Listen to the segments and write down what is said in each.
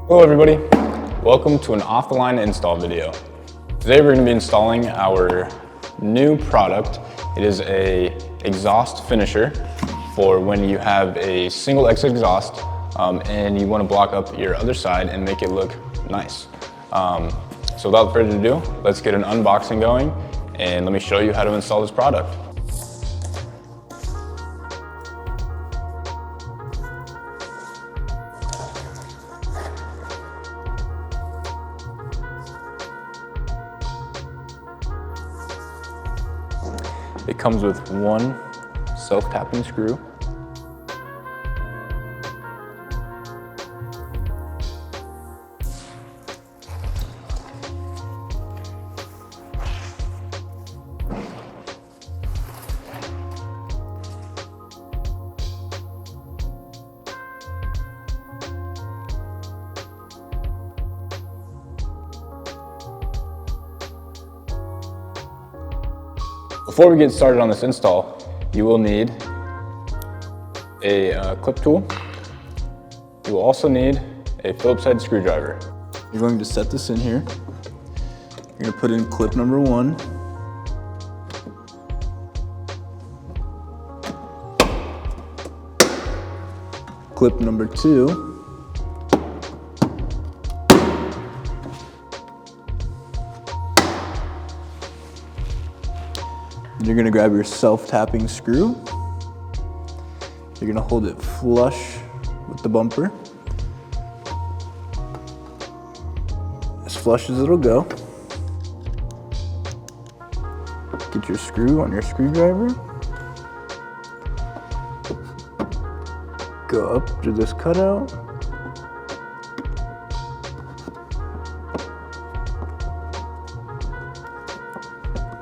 Hello everybody, welcome to an off-the-line install video. Today we're going to be installing our new product. It is a exhaust finisher for when you have a single exit exhaust and you want to block up your other side and make it look nice. So without further ado, let's get an unboxing going and let me show you how to install this product. It comes with one self-tapping screw, Before we get started on this install, you will need a clip tool. You will also need a Phillips head screwdriver. You're going to set this in here. You're going to put in clip number 1. Clip number 2. You're going to grab your self-tapping screw. You're going to hold it flush with the bumper, as flush as it'll go. Get your screw on your screwdriver. Go up to this cutout.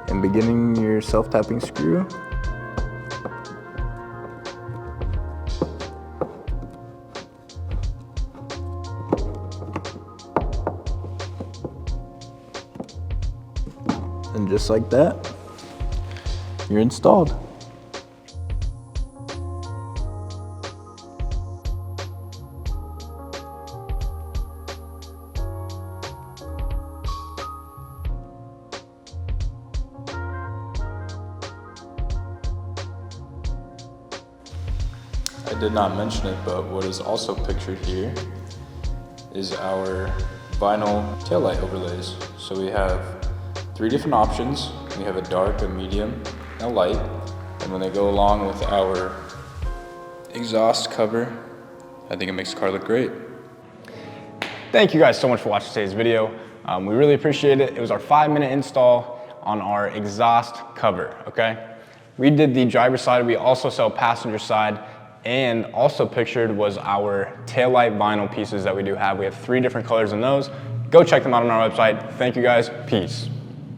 And beginning your self-tapping screw. And just like that, you're installed. I did not mention it, but what is also pictured here is our vinyl taillight overlays. So we have 3 different options. We have a dark, a medium, and a light. And when they go along with our exhaust cover, I think it makes the car look great. Thank you guys so much for watching today's video. We really appreciate it. It was our 5-minute install on our exhaust cover, okay? We did the driver's side. We also sell passenger side. And also pictured was our taillight vinyl pieces that we do have. We have 3 different colors in those. Go check them out on our website. Thank you guys. Peace.